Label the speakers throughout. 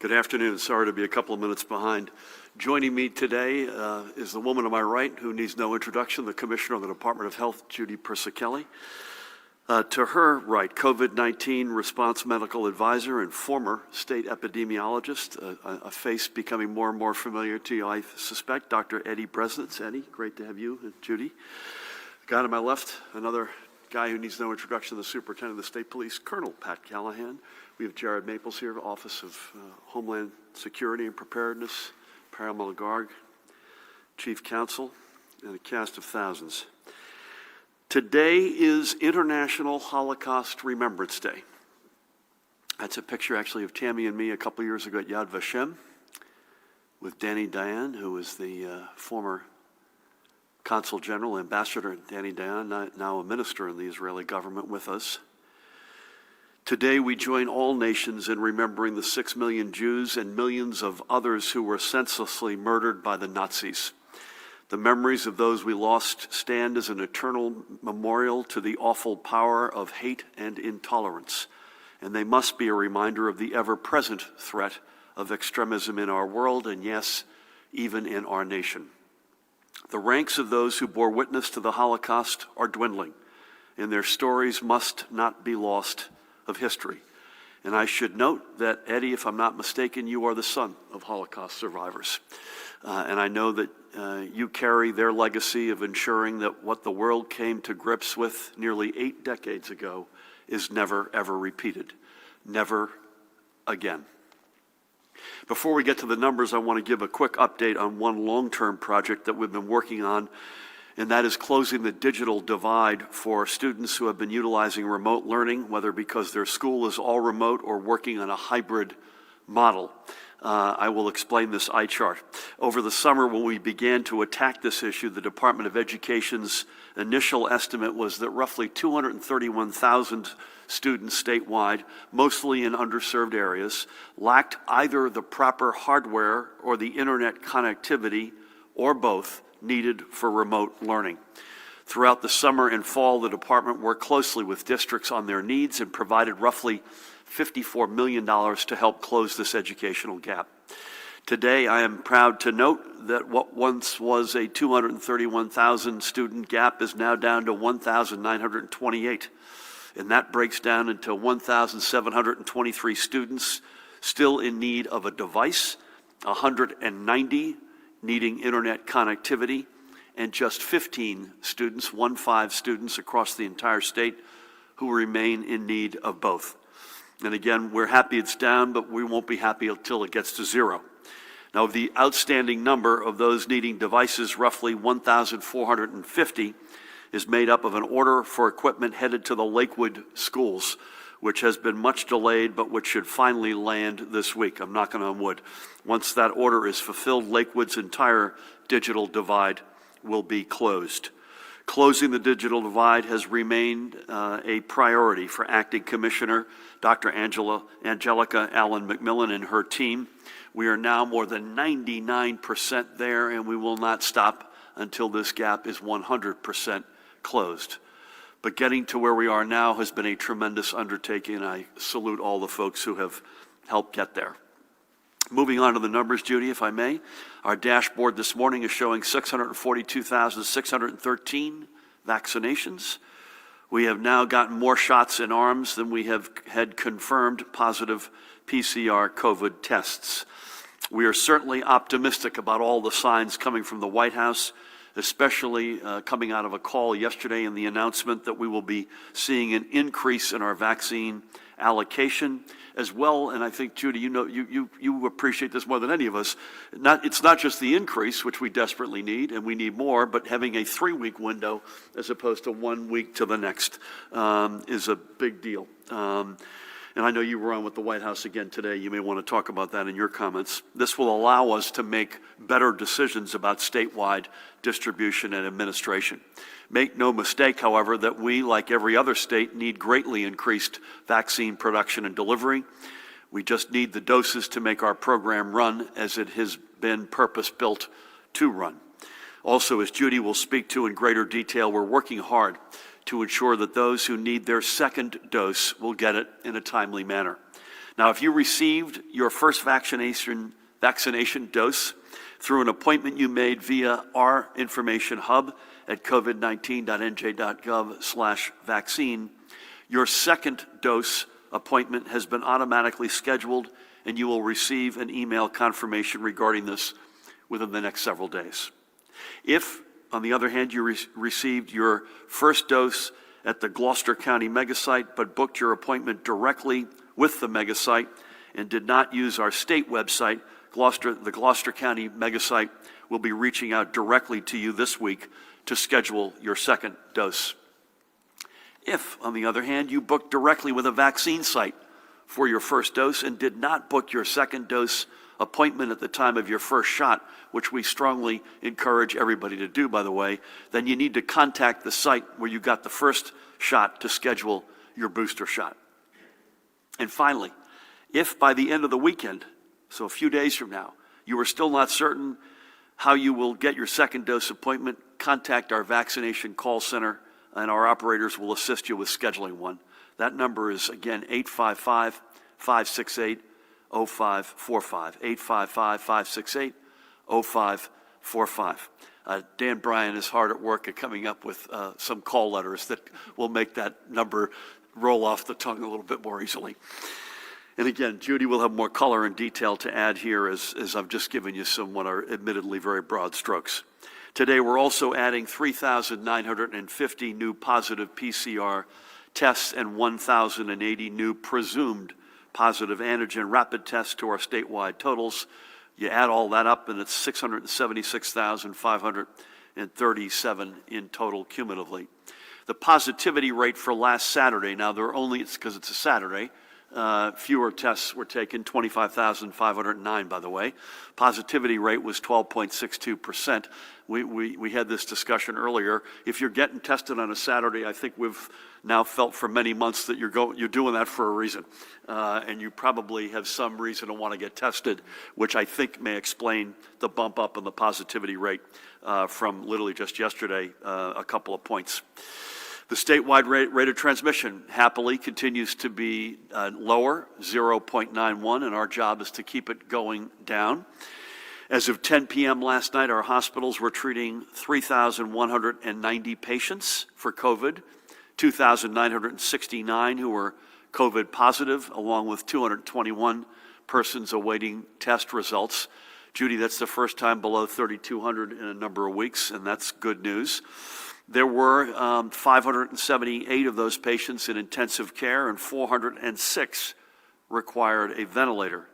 Speaker 1: Good afternoon. Sorry to be a couple of minutes behind. Joining me today is the woman on my right who needs no introduction, the Commissioner of the Department of Health, Judy Persichilli. To her right, COVID-19 response medical advisor and former state epidemiologist, a face becoming more and more familiar to you, I suspect, Dr. Eddie Bresnitz. Eddie, great to have you and Judy. The guy to my left, another guy who needs no introduction, the Superintendent of the State Police, Colonel Pat Callahan. We have Jared Maples here, Office of Homeland Security and Preparedness, Paramount Guard, Chief Counsel, and a cast of thousands. Today is International Holocaust Remembrance Day. That's a picture actually of Tammy and me a couple years ago at Yad Vashem with Danny Dayan, who was the former Consul General, Ambassador Danny Dayan, now a minister in the Israeli government with us. Today we join all nations in remembering the 6 million Jews and millions of others who were senselessly murdered by the Nazis. The memories of those we lost stand as an eternal memorial to the awful power of hate and intolerance, and they must be a reminder of the ever-present threat of extremism in our world and, yes, even in our nation. The ranks of those who bore witness to the Holocaust are dwindling, and their stories must not be lost of history. And I should note that, Eddie, if I'm not mistaken, you are the son of Holocaust survivors. And I know that you carry their legacy of ensuring that what the world came to grips with nearly 8 decades ago is never, ever repeated. Never again. Before we get to the numbers, I want to give a quick update on one long-term project that we've been working on, and that is closing the digital divide for students who have been utilizing remote learning, whether because their school is all remote or working on a hybrid model. I will explain this eye chart. Over the summer, when we began to attack this issue, the Department of Education's initial estimate was that roughly 231,000 students statewide, mostly in underserved areas, lacked either the proper hardware or the internet connectivity, or both, needed for remote learning. Throughout the summer and fall, the department worked closely with districts on their needs and provided roughly $54 million to help close this educational gap. Today, I am proud to note that what once was a 231,000 student gap is now down to 1,928. And that breaks down into 1,723 students still in need of a device, 190 needing internet connectivity, and just 15 students, 15 students across the entire state who remain in need of both. And again, we're happy it's down, but we won't be happy until it gets to zero. Now, the outstanding number of those needing devices, roughly 1,450, is made up of an order for equipment headed to the Lakewood schools, which has been much delayed, but which should finally land this week. I'm knocking on wood. Once that order is fulfilled, Lakewood's entire digital divide will be closed. Closing the digital divide has remained a priority for Acting Commissioner Dr. Angelica Allen McMillan and her team. We are now more than 99% there, and we will not stop until this gap is 100% closed. But getting to where we are now has been a tremendous undertaking, and I salute all the folks who have helped get there. Moving on to the numbers, Judy, if I may. Our dashboard this morning is showing 642,613 vaccinations. We have now gotten more shots in arms than we have had confirmed positive PCR COVID tests. We are certainly optimistic about all the signs coming from the White House, especially coming out of a call yesterday and the announcement that we will be seeing an increase in our vaccine allocation as well. And I think, Judy, you appreciate this more than any of us. It's not just the increase, which we desperately need, and we need more, but having a 3-week window as opposed to 1 week to the next is a big deal. And I know you were on with the White House again today. You may want to talk about that in your comments. This will allow us to make better decisions about statewide distribution and administration. Make no mistake, however, that we, like every other state, need greatly increased vaccine production and delivery. We just need the doses to make our program run as it has been purpose-built to run. Also, as Judy will speak to in greater detail, we're working hard to ensure that those who need their second dose will get it in a timely manner. Now, if you received your first vaccination dose through an appointment you made via our information hub at covid19.nj.gov/vaccine, your second dose appointment has been automatically scheduled, and you will receive an email confirmation regarding this within the next several days. If, on the other hand, you received your first dose at the Gloucester County megasite but booked your appointment directly with the megasite and did not use our state website, the Gloucester County megasite will be reaching out directly to you this week to schedule your second dose. If, on the other hand, you booked directly with a vaccine site for your first dose and did not book your second dose appointment at the time of your first shot, which we strongly encourage everybody to do, by the way, then you need to contact the site where you got the first shot to schedule your booster shot. And finally, if by the end of the weekend, so a few days from now, you are still not certain how you will get your second dose appointment, contact our vaccination call center, and our operators will assist you with scheduling one. That number is, again, 855-568-0545, 855-568-0545. Dan Bryan is hard at work at coming up with some call letters that will make that number roll off the tongue a little bit more easily. And again, Judy will have more color and detail to add here as I've just given you some what are admittedly very broad strokes. Today, we're also adding 3,950 new positive PCR tests and 1,080 new presumed positive antigen rapid tests to our statewide totals. You add all that up, and it's 676,537 in total cumulatively. The positivity rate for last Saturday, now it's because it's a Saturday, fewer tests were taken, 25,509, by the way. Positivity rate was 12.62%. We had this discussion earlier. If you're getting tested on a Saturday, I think we've now felt for many months that you're doing that for a reason. And you probably have some reason to want to get tested, which I think may explain the bump up in the positivity rate from literally just yesterday, a couple of points. The statewide rate of transmission happily continues to be lower, 0.91, and our job is to keep it going down. As of 10 p.m. last night, our hospitals were treating 3,190 patients for COVID, 2,969 who were COVID positive, along with 221 persons awaiting test results. Judy, that's the first time below 3,200 in a number of weeks, and that's good news. There were 578 of those patients in intensive care, and 406 required a ventilator.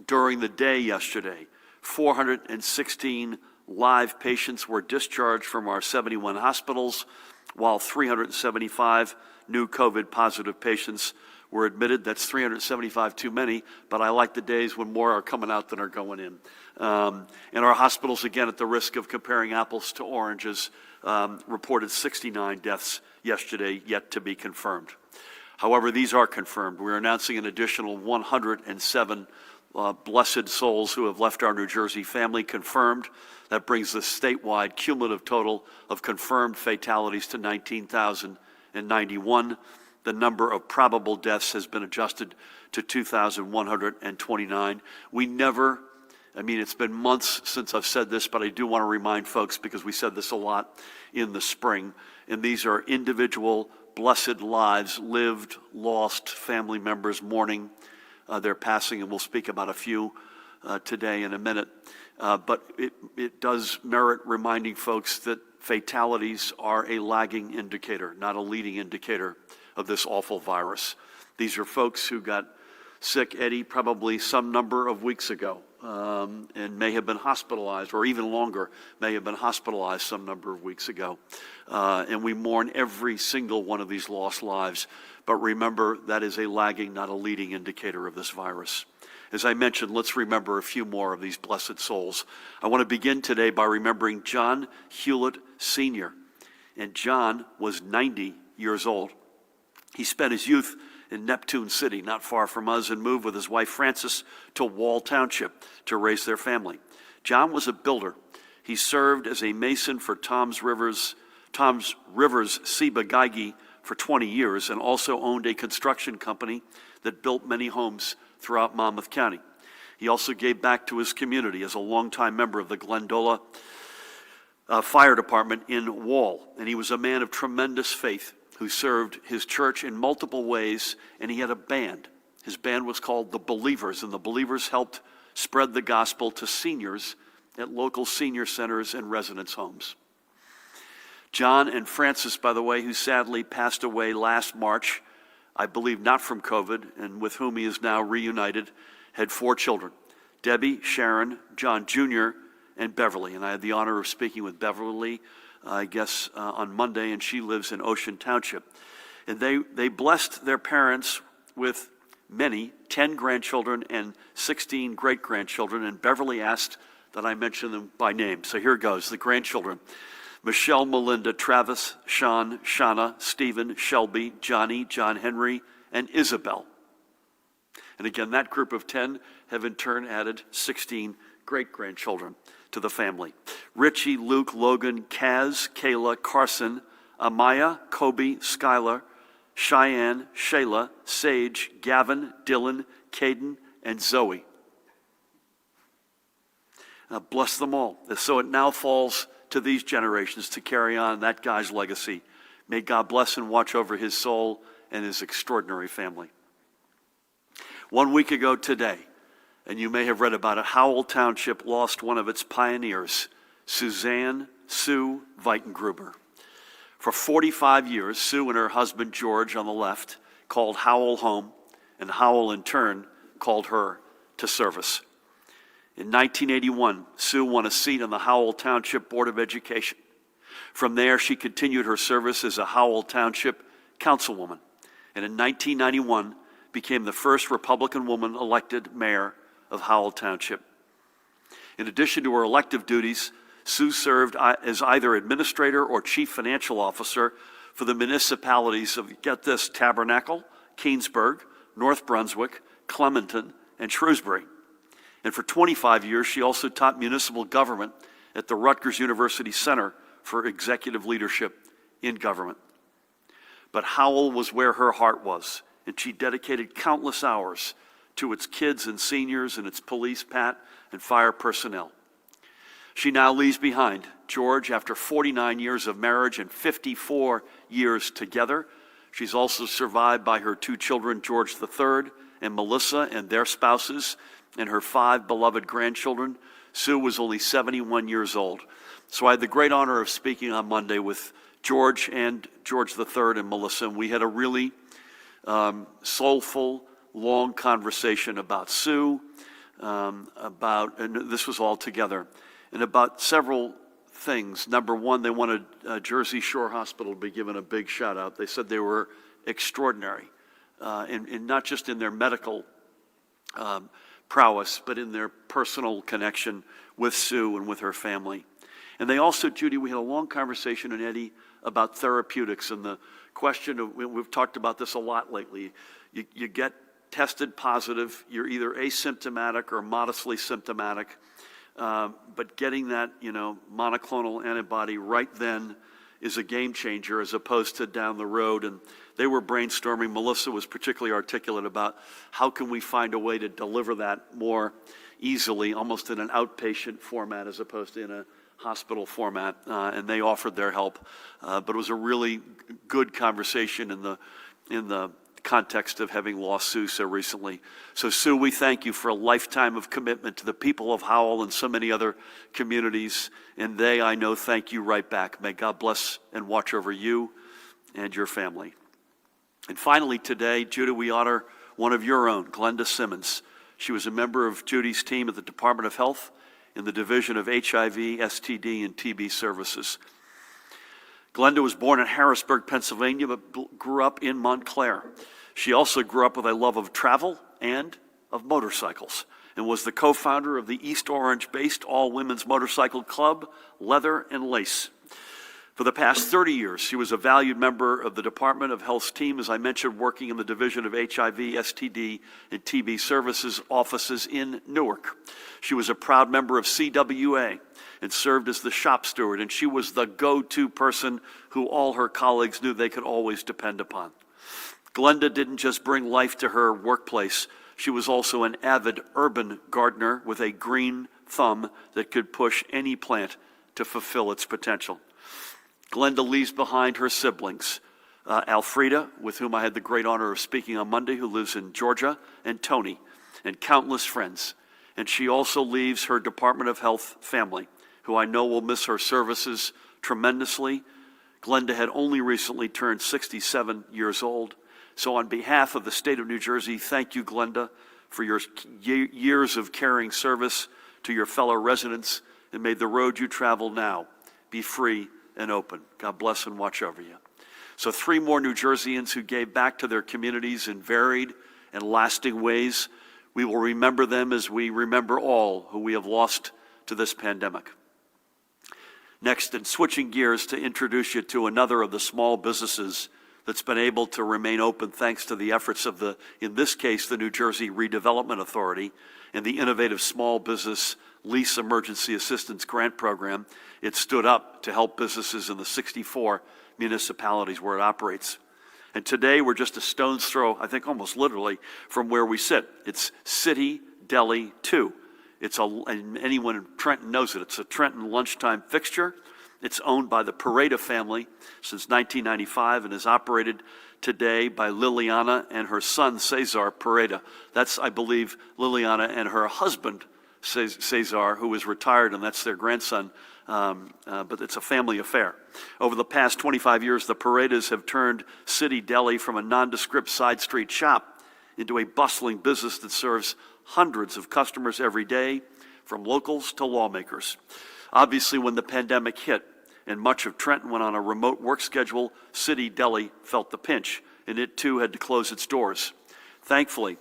Speaker 1: During the day yesterday, 416 live patients were discharged from our 71 hospitals, while 375 new COVID-positive patients were admitted. That's 375 too many, but I like the days when more are coming out than are going in. And our hospitals, again, at the risk of comparing apples to oranges, reported 69 deaths yesterday, yet to be confirmed. However, these are confirmed. We're announcing an additional 107 blessed souls who have left our New Jersey family confirmed. That brings the statewide cumulative total of confirmed fatalities to 19,091. The number of probable deaths has been adjusted to 2,129. It's been months since I've said this, but I do want to remind folks, because we said this a lot in the spring, and these are individual blessed lives lived, lost, family members mourning their passing, and we'll speak about a few today in a minute. But it does merit reminding folks that fatalities are a lagging indicator, not a leading indicator of this awful virus. These are folks who got sick, Eddie, probably some number of weeks ago, and may have been hospitalized, or even longer, may have been hospitalized some number of weeks ago. And we mourn every single one of these lost lives. But remember, that is a lagging, not a leading indicator of this virus. As I mentioned, let's remember a few more of these blessed souls. I want to begin today by remembering John Hewlett Sr. And John was 90 years old. He spent his youth in Neptune City, not far from us, and moved with his wife Frances to Wall Township to raise their family. John was a builder. He served as a mason for Tom's Rivers Seba Geigy for 20 years, and also owned a construction company that built many homes throughout Monmouth County. He also gave back to his community as a longtime member of the Glenda Fire Department in Wall. And he was a man of tremendous faith who served his church in multiple ways, and he had a band. His band was called The Believers, and the Believers helped spread the gospel to seniors at local senior centers and residence homes. John and Frances, by the way, who sadly passed away last March, I believe not from COVID, and with whom he is now reunited, had 4 children: Debbie, Sharon, John Jr., and Beverly. And I had the honor of speaking with Beverly, on Monday, and she lives in Ocean Township. And they blessed their parents with 10 grandchildren and 16 great-grandchildren, and Beverly asked that I mention them by name. So here goes, the grandchildren: Michelle, Melinda, Travis, Sean, Shauna, Stephen, Shelby, Johnny, John Henry, and Isabel. And again, that group of 10 have in turn added 16 great-grandchildren to the family: Richie, Luke, Logan, Kaz, Kayla, Carson, Amaya, Kobe, Skylar, Cheyenne, Shayla, Sage, Gavin, Dylan, Caden, and Zoe. Bless them all. So it now falls to these generations to carry on that guy's legacy. May God bless and watch over his soul and his extraordinary family. 1 week ago today, and you may have read about it, Howell Township lost one of its pioneers, Sue Weitengruber. For 45 years, Sue and her husband, George, on the left, called Howell home, and Howell, in turn, called her to service. In 1981, Sue won a seat on the Howell Township Board of Education. From there, she continued her service as a Howell Township councilwoman, and in 1991, became the first Republican woman elected mayor of Howell Township. In addition to her elective duties, Sue served as either administrator or chief financial officer for the municipalities of, get this, Tabernacle, Keensburg, North Brunswick, Clementon, and Shrewsbury. And for 25 years, she also taught municipal government at the Rutgers University Center for Executive Leadership in Government. But Howell was where her heart was, and she dedicated countless hours to its kids and seniors and its police, PAT, and fire personnel. She now leaves behind George after 49 years of marriage and 54 years together. She's also survived by her 2 children, George III and Melissa, and their spouses, and her 5 beloved grandchildren. Sue was only 71 years old. So I had the great honor of speaking on Monday with George and George III and Melissa, and we had a really soulful, long conversation about Sue, and this was all together, and about several things. Number one, they wanted Jersey Shore Hospital to be given a big shout out. They said they were extraordinary, and not just in their medical prowess, but in their personal connection with Sue and with her family. And they also, Judy, we had a long conversation, and Eddie, about therapeutics and the question of, we've talked about this a lot lately, you get tested positive, you're either asymptomatic or modestly symptomatic, but getting that monoclonal antibody right then is a game changer as opposed to down the road. And they were brainstorming. Melissa was particularly articulate about how can we find a way to deliver that more easily, almost in an outpatient format as opposed to in a hospital format, and they offered their help. But it was a really good conversation in the context of having lost Sue so recently. So Sue, we thank you for a lifetime of commitment to the people of Howell and so many other communities, and they, I know, thank you right back. May God bless and watch over you and your family. And finally today, Judah, we honor one of your own, Glenda Simmons. She was a member of Judy's team at the Department of Health in the Division of HIV, STD, and TB Services. Glenda was born in Harrisburg, Pennsylvania, but grew up in Montclair. She also grew up with a love of travel and of motorcycles, and was the co-founder of the East Orange-based all-women's motorcycle club, Leather and Lace. For the past 30 years, she was a valued member of the Department of Health's team, as I mentioned, working in the Division of HIV, STD, and TB Services offices in Newark. She was a proud member of CWA and served as the shop steward, and she was the go-to person who all her colleagues knew they could always depend upon. Glenda didn't just bring life to her workplace. She was also an avid urban gardener with a green thumb that could push any plant to fulfill its potential. Glenda leaves behind her siblings, Alfreda, with whom I had the great honor of speaking on Monday, who lives in Georgia, and Tony, and countless friends. And she also leaves her Department of Health family, who I know will miss her services tremendously. Glenda had only recently turned 67 years old. So on behalf of the state of New Jersey, thank you, Glenda, for your years of caring service to your fellow residents, and may the road you travel now be free and open. God bless and watch over you. So 3 more New Jerseyans who gave back to their communities in varied and lasting ways. We will remember them as we remember all who we have lost to this pandemic. Next, and switching gears to introduce you to another of the small businesses that's been able to remain open thanks to the efforts of in this case, the New Jersey Redevelopment Authority and the innovative Small Business Lease Emergency Assistance Grant Program. It stood up to help businesses in the 64 municipalities where it operates. And today we're just a stone's throw, I think almost literally, from where we sit. It's City Deli 2. And anyone in Trenton knows it. It's a Trenton lunchtime fixture. It's owned by the Pareda family since 1995 and is operated today by Liliana and her son, Cesar Pareda. That's, I believe, Liliana and her husband, Cesar, who is retired, and that's their grandson. But it's a family affair. Over the past 25 years, the Paredes have turned City Deli from a nondescript side street shop into a bustling business that serves hundreds of customers every day, from locals to lawmakers. Obviously, when the pandemic hit and much of Trenton went on a remote work schedule, City Deli felt the pinch, and it too had to close its doors. Thankfully,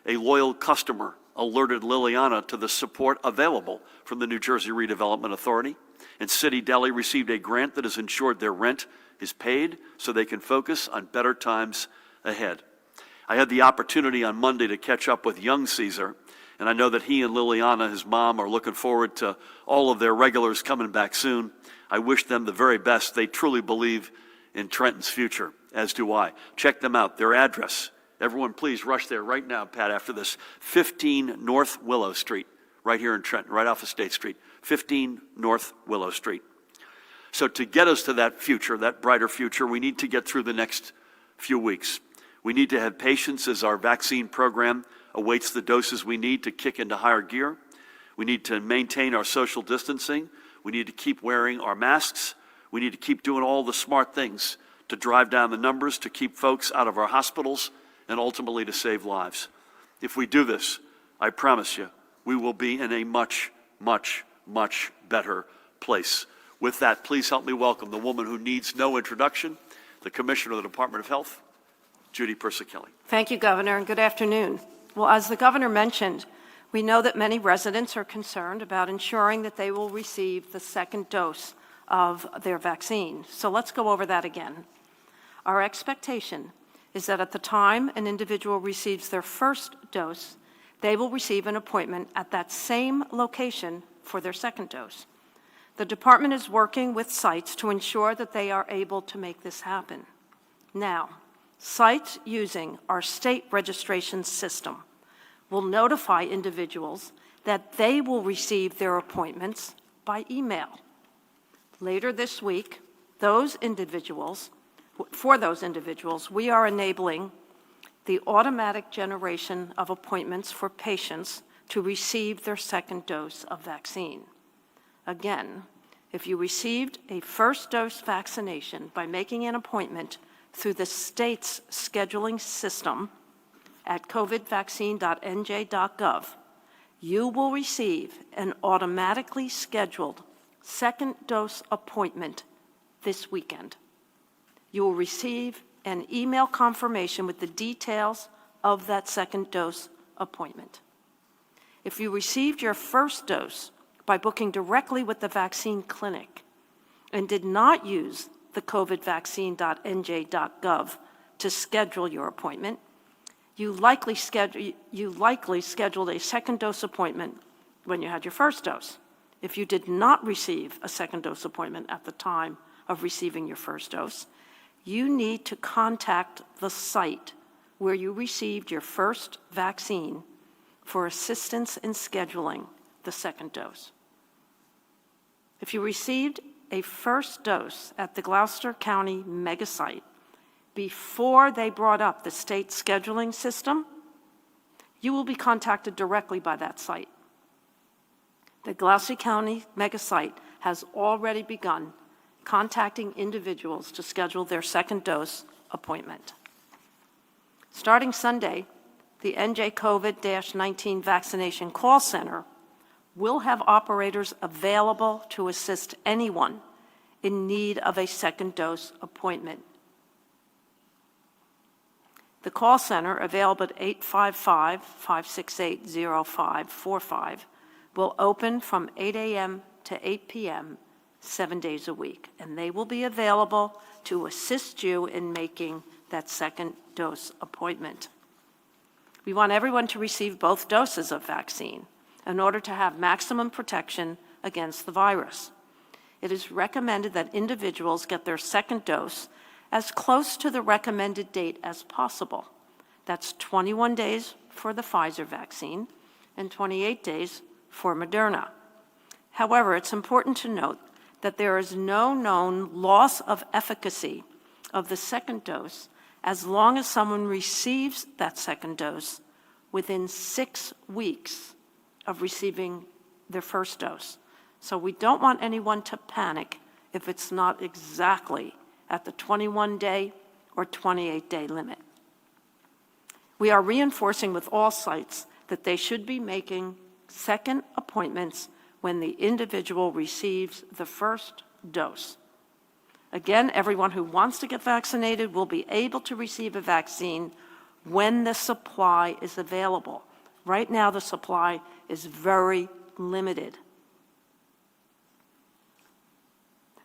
Speaker 1: a loyal customer alerted Liliana to the support available from the New Jersey Redevelopment Authority, and City Deli received a grant that has ensured their rent is paid so they can focus on better times ahead. I had the opportunity on Monday to catch up with young Caesar, and I know that he and Liliana, his mom, are looking forward to all of their regulars coming back soon. I wish them the very best. They truly believe in Trenton's future, as do I. Check them out. Their address. Everyone please rush there right now, Pat, after this. 15 North Willow Street, right here in Trenton, right off of State Street. 15 North Willow Street. So to get us to that future, that brighter future, we need to get through the next few weeks. We need to have patience as our vaccine program awaits the doses we need to kick into higher gear. We need to maintain our social distancing. We need to keep wearing our masks. We need to keep doing all the smart things to drive down the numbers, to keep folks out of our hospitals, and ultimately to save lives. If we do this, I promise you, we will be in a much, much, much better place. With that, please help me welcome the woman who needs no introduction, the Commissioner of the Department of Health, Judy Persichilli.
Speaker 2: Thank you, Governor, and good afternoon. Well, as the Governor mentioned, we know that many residents are concerned about ensuring that they will receive the second dose of their vaccine. So let's go over that again. Our expectation is that at the time an individual receives their first dose, they will receive an appointment at that same location for their second dose. The department is working with sites to ensure that they are able to make this happen. Now, sites using our state registration system will notify individuals that they will receive their appointments by email. Later this week, for those individuals, we are enabling the automatic generation of appointments for patients to receive their second dose of vaccine. Again, if you received a first dose vaccination by making an appointment through the state's scheduling system at covidvaccine.nj.gov, you will receive an automatically scheduled second dose appointment this weekend. You will receive an email confirmation with the details of that second dose appointment. If you received your first dose by booking directly with the vaccine clinic and did not use the covidvaccine.nj.gov to schedule your appointment, you likely scheduled a second dose appointment when you had your first dose. If you did not receive a second dose appointment at the time of receiving your first dose, you need to contact the site where you received your first vaccine for assistance in scheduling the second dose. If you received a first dose at the Gloucester County megasite before they brought up the state scheduling system, you will be contacted directly by that site. The Gloucester County megasite has already begun contacting individuals to schedule their second dose appointment. Starting Sunday, the NJ COVID-19 Vaccination Call Center will have operators available to assist anyone in need of a second dose appointment. The call center, available at 855-568-0545, will open from 8 a.m. to 8 p.m. 7 days a week, and they will be available to assist you in making that second dose appointment. We want everyone to receive both doses of vaccine in order to have maximum protection against the virus. It is recommended that individuals get their second dose as close to the recommended date as possible. That's 21 days for the Pfizer vaccine and 28 days for Moderna. However, it's important to note that there is no known loss of efficacy of the second dose as long as someone receives that second dose within 6 weeks of receiving their first dose. So we don't want anyone to panic if it's not exactly at the 21-day or 28-day limit. We are reinforcing with all sites that they should be making second appointments when the individual receives the first dose. Again, everyone who wants to get vaccinated will be able to receive a vaccine when the supply is available. Right now, the supply is very limited.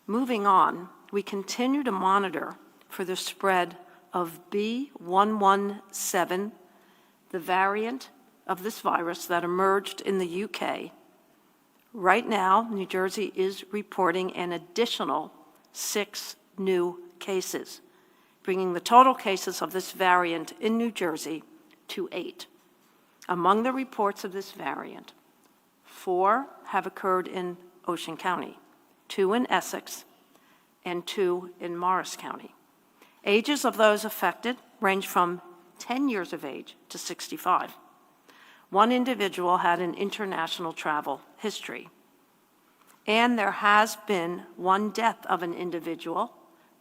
Speaker 2: Moving on, we continue to monitor for the spread of B.1.1.7, the variant of this virus that emerged in the UK. Right now, New Jersey is reporting an additional 6 new cases, bringing the total cases of this variant in New Jersey to 8. Among the reports of this variant, 4 have occurred in Ocean County, 2 in Essex, and 2 in Morris County. Ages of those affected range from 10 years of age to 65. One individual had an international travel history. And there has been 1 death of an individual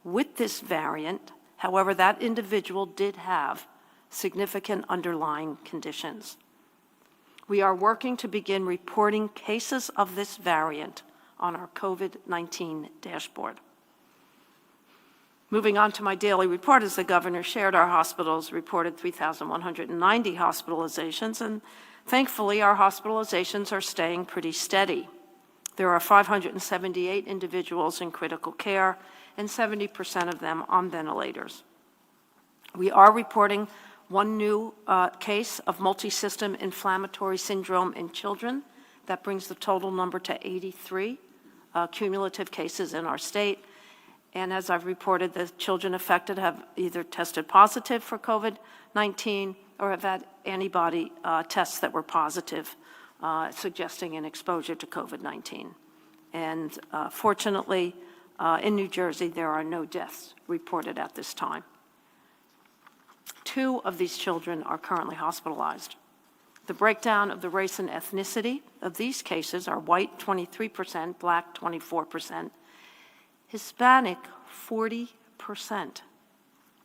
Speaker 2: with this variant. However, that individual did have significant underlying conditions. We are working to begin reporting cases of this variant on our COVID-19 dashboard. Moving on to my daily report, as the governor shared, our hospitals reported 3,190 hospitalizations, and thankfully our hospitalizations are staying pretty steady. There are 578 individuals in critical care and 70% of them on ventilators. We are reporting 1 new case of multisystem inflammatory syndrome in children. That brings the total number to 83 cumulative cases in our state. And as I've reported, the children affected have either tested positive for COVID-19 or have had antibody tests that were positive, suggesting an exposure to COVID-19. And fortunately, in New Jersey, there are no deaths reported at this time. 2 of these children are currently hospitalized. The breakdown of the race and ethnicity of these cases are white 23%, black 24%, Hispanic 40%,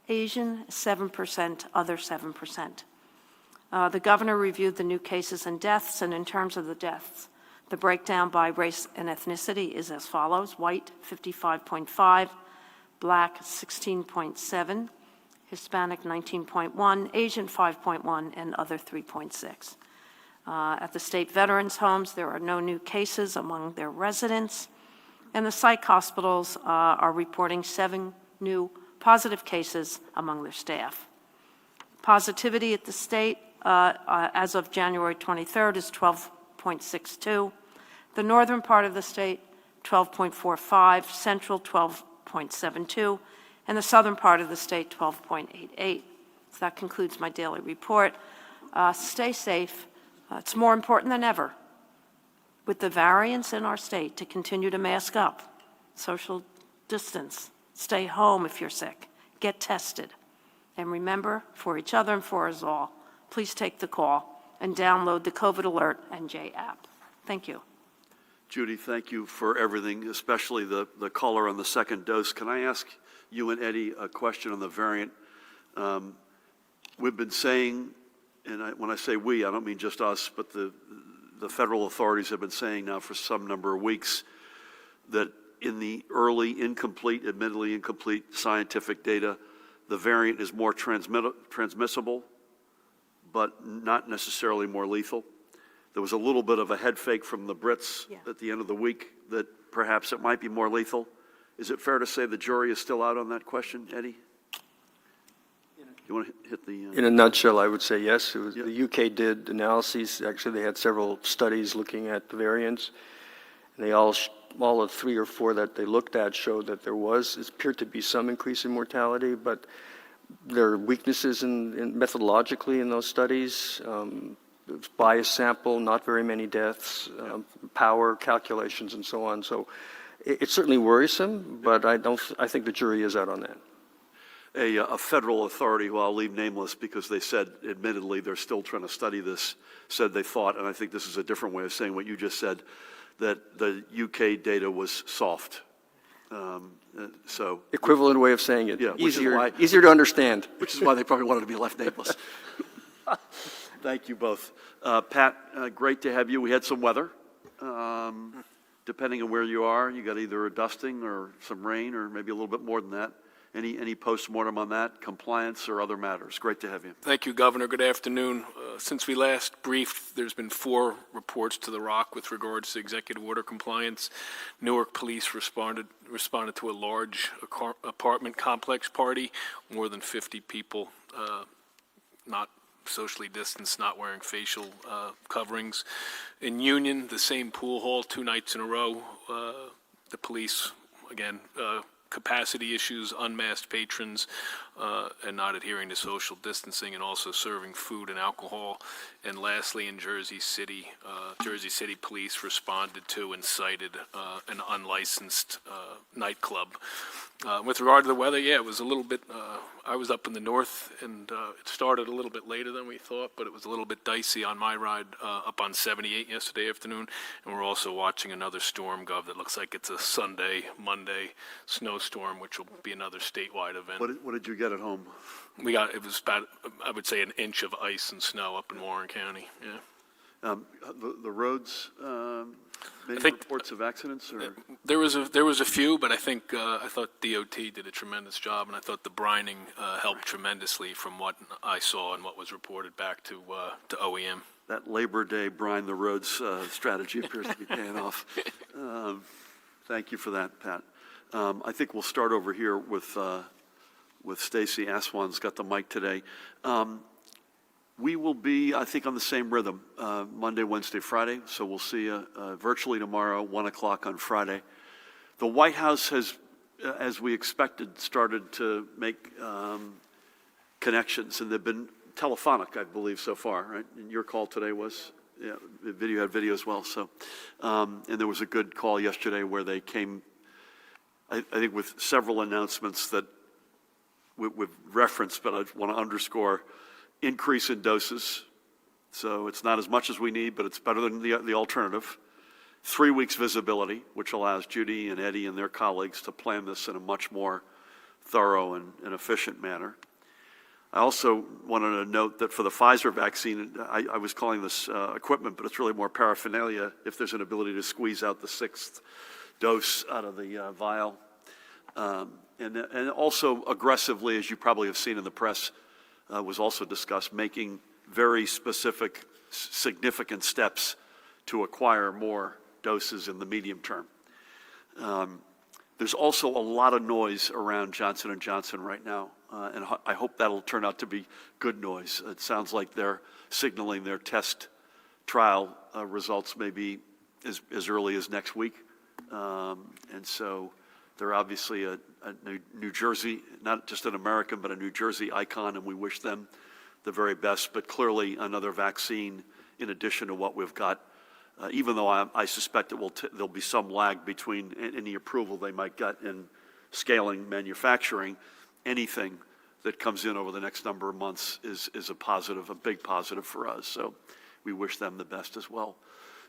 Speaker 2: Asian 7%, other 7%. The governor reviewed the new cases and deaths, and in terms of the deaths, the breakdown by race and ethnicity is as follows: white 55.5, black 16.7, Hispanic 19.1, Asian 5.1, and other 3.6. At the state veterans' homes, there are no new cases among their residents, and the psych hospitals are reporting 7 new positive cases among their staff. Positivity at the state as of January 23rd is 12.62. The northern part of the state, 12.45, central 12.72, and the southern part of the state, 12.88. So that concludes my daily report. Stay safe. It's more important than ever with the variants in our state to continue to mask up, social distance, stay home if you're sick, get tested. And remember, for each other and for us all, please take the call and download the COVID Alert NJ app. Thank you.
Speaker 1: Judy, thank you for everything, especially the caller on the second dose. Can I ask you and Eddie a question on the variant? We've been saying, and when I say we, I don't mean just us, but the federal authorities have been saying now for some number of weeks that in the early, admittedly incomplete scientific data, the variant is more transmissible, but not necessarily more lethal. There was a little bit of a head fake from the Brits at the end of the week that perhaps it might be more lethal. Is it fair to say the jury is still out on that question, Eddie? You want to hit the...
Speaker 3: In a nutshell, I would say yes. The UK did analyses. Actually, they had several studies looking at the variants. And they all of 3 or 4 that they looked at showed that it appeared to be some increase in mortality, but there are weaknesses methodologically in those studies. Bias sample, not very many deaths, power calculations, and so on. So it's certainly worrisome, but I think the jury is out on that.
Speaker 1: A federal authority, who I'll leave nameless because they said, admittedly, they're still trying to study this, said they thought, and I think this is a different way of saying what you just said, that the UK data was soft. So
Speaker 3: equivalent way of saying it.
Speaker 1: Yeah,
Speaker 3: easier to understand.
Speaker 1: Which is why they probably wanted to be left nameless. Thank you both. Pat, great to have you. We had some weather. Depending on where you are, you got either a dusting or some rain or maybe a little bit more than that. Any post-mortem on that, compliance or other matters? Great to have you.
Speaker 4: Thank you, Governor. Good afternoon. Since we last briefed, there's been 4 reports to the Rock with regards to executive order compliance. Newark police responded to a large apartment complex party, more than 50 people, not socially distanced, not wearing facial coverings. In Union, the same pool hall 2 nights in a row, the police, again, capacity issues, unmasked patrons, and not adhering to social distancing, and also serving food and alcohol. And lastly, in Jersey City police responded to and cited an unlicensed nightclub. With regard to the weather, it was a little bit, I was up in the north, and it started a little bit later than we thought, but it was a little bit dicey on my ride up on 78 yesterday afternoon. And we're also watching another storm, Gov, that looks like it's a Sunday, Monday snowstorm, which will be another statewide event.
Speaker 1: What did you get at home?
Speaker 4: It was about, I would say, an inch of ice and snow up in Warren County, yeah.
Speaker 1: The roads, many reports of accidents? Or?
Speaker 4: There was a few, but I thought DOT did a tremendous job, and I thought the brining helped tremendously from what I saw and what was reported back to OEM.
Speaker 1: That Labor Day brine the roads strategy appears to be paying off. Thank you for that, Pat. I think we'll start over here with Stacy. Aswan's got the mic today. We will be, I think, on the same rhythm, Monday, Wednesday, Friday. So we'll see you virtually tomorrow, 1 o'clock on Friday. The White House has, as we expected, started to make connections, and they've been telephonic, I believe, so far, right? And your call today was, you had video as well. So, and there was a good call yesterday where they came, I think, with several announcements that we've referenced, but I want to underscore. Increase in doses, so it's not as much as we need, but it's better than the alternative. 3 weeks visibility, which allows Judy and Eddie and their colleagues to plan this in a much more thorough and efficient manner. I also wanted to note that for the Pfizer vaccine, I was calling this equipment, but it's really more paraphernalia if there's an ability to squeeze out the 6th dose out of the vial. And also aggressively, as you probably have seen in the press, was also discussed, making very specific, significant steps to acquire more doses in the medium term. There's also a lot of noise around Johnson & Johnson right now, and I hope that'll turn out to be good noise. It sounds like they're signaling their test trial results may be as early as next week. And so they're obviously a New Jersey, not just an American, but a New Jersey icon, and we wish them the very best. But clearly another vaccine in addition to what we've got, even though I suspect there'll be some lag between any approval they might get in scaling manufacturing. Anything that comes in over the next number of months is a positive, a big positive for us. So we wish them the best as well.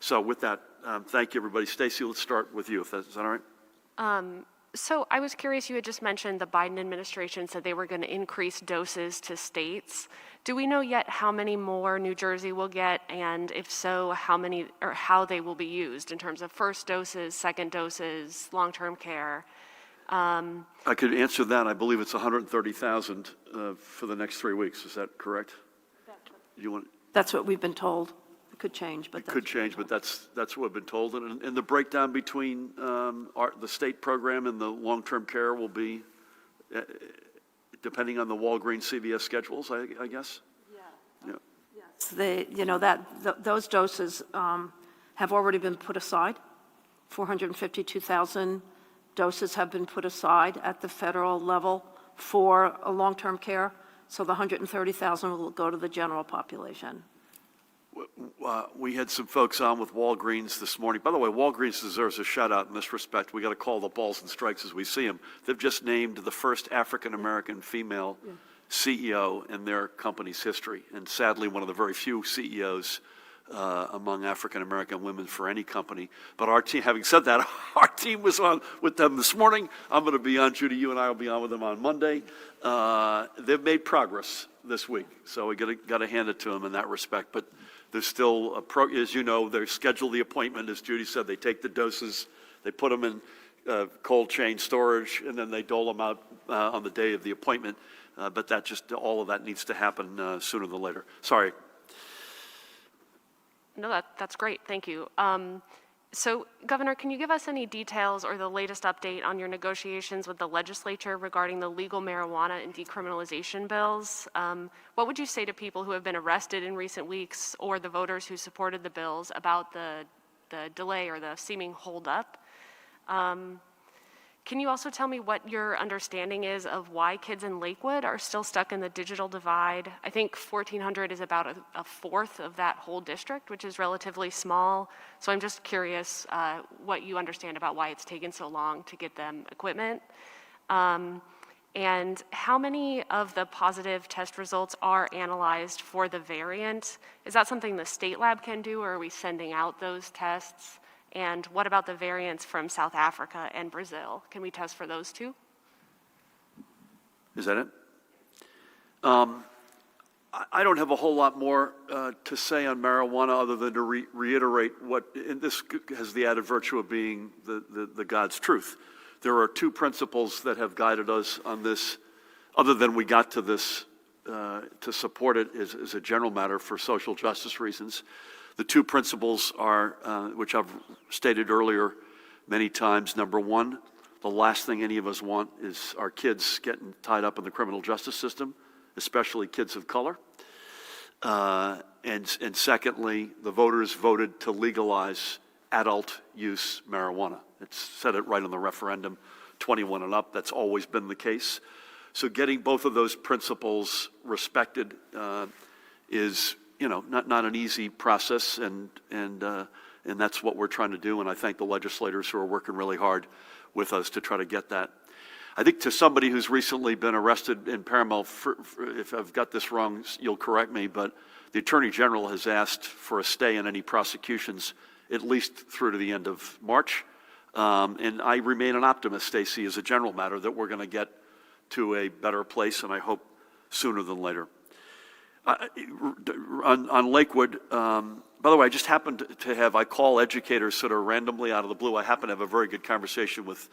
Speaker 1: So with that, thank you, everybody. Stacey, let's start with you, if that's all right.
Speaker 5: So I was curious, you had just mentioned the Biden administration said they were going to increase doses to states. Do we know yet how many more New Jersey will get? And if so, how many or how they will be used in terms of first doses, second doses, long-term care?
Speaker 1: I could answer that. I believe it's 130,000 for the next 3 weeks. Is that correct? You want?
Speaker 2: That's what we've been told. It could change, but
Speaker 1: It could change, but that's what we've been told. And the breakdown between the state program and the long-term care will be, depending on the Walgreens CVS schedules, I guess? Yeah.
Speaker 2: Those doses have already been put aside. 452,000 doses have been put aside at the federal level for a long-term care. So the 130,000 will go to the general population.
Speaker 1: We had some folks on with Walgreens this morning. By the way, Walgreens deserves a shout out in this respect. We got to call the balls and strikes as we see them. They've just named the first African-American female CEO in their company's history, and sadly one of the very few CEOs among African-American women for any company. But our team, having said that, our team was on with them this morning. I'm going to be on, Judy, you and I will be on with them on Monday. They've made progress this week, so we got to hand it to them in that respect. But there's still, as you know, they schedule the appointment. As Judy said, they take the doses, they put them in cold chain storage, and then they dole them out on the day of the appointment. But all of that needs to happen sooner than later. Sorry.
Speaker 5: No, that's great. Thank you. So, Governor, can you give us any details or the latest update on your negotiations with the legislature regarding the legal marijuana and decriminalization bills? What would you say to people who have been arrested in recent weeks or the voters who supported the bills about the delay or the seeming holdup? Can you also tell me what your understanding is of why kids in Lakewood are still stuck in the digital divide? I think 1,400 is about a fourth of that whole district, which is relatively small. So I'm just curious what you understand about why it's taken so long to get them equipment. And how many of the positive test results are analyzed for the variant? Is that something the state lab can do, or are we sending out those tests? And what about the variants from South Africa and Brazil? Can we test for those too?
Speaker 1: Is that it? I don't have a whole lot more to say on marijuana other than to reiterate and this has the added virtue of being the God's truth. There are two principles that have guided us on this, other than we got to this to support it as a general matter for social justice reasons. The two principles are, which I've stated earlier many times. Number one, the last thing any of us want is our kids getting tied up in the criminal justice system, especially kids of color. And secondly, the voters voted to legalize adult use marijuana. It said it right on the referendum, 21 and up. That's always been the case. So getting both of those principles respected is, not an easy process, and that's what we're trying to do. And I thank the legislators who are working really hard with us to try to get that. I think to somebody who's recently been arrested in Paramount, if I've got this wrong, you'll correct me, but the Attorney General has asked for a stay in any prosecutions at least through to the end of March. And I remain an optimist, Stacey, as a general matter, that we're going to get to a better place, and I hope sooner than later. On Lakewood, by the way, I just happened to I call educators sort of randomly out of the blue. I happen to have a very good conversation with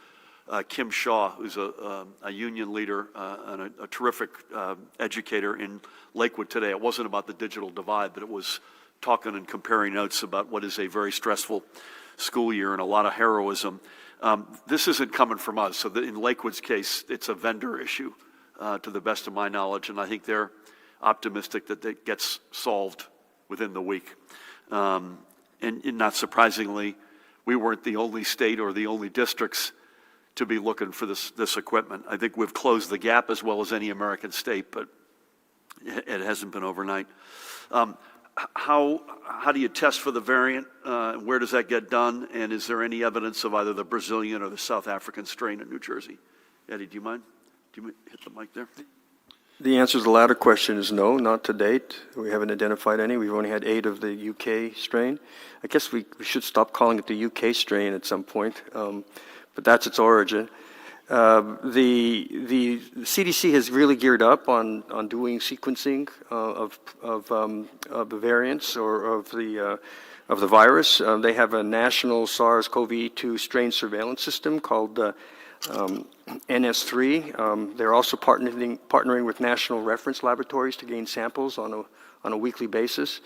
Speaker 1: Kim Shaw, who's a union leader and a terrific educator in Lakewood today. It wasn't about the digital divide, but it was talking and comparing notes about what is a very stressful school year and a lot of heroism. This isn't coming from us. So in Lakewood's case, it's a vendor issue, to the best of my knowledge, and I think they're optimistic that it gets solved within the week. And not surprisingly, we weren't the only state or the only districts to be looking for this equipment. I think we've closed the gap as well as any American state, but it hasn't been overnight. How do you test for the variant? Where does that get done? And is there any evidence of either the Brazilian or the South African strain in New Jersey? Eddie, do you mind? Do you hit the mic there?
Speaker 3: The answer to the latter question is no, not to date. We haven't identified any. We've only had 8 of the UK strain. I guess we should stop calling it the UK strain at some point, but that's its origin. The CDC has really geared up on doing sequencing of the variants or of the virus. They have a national SARS-CoV-2 strain surveillance system called NS3. They're also partnering with national reference laboratories to gain samples on a weekly basis.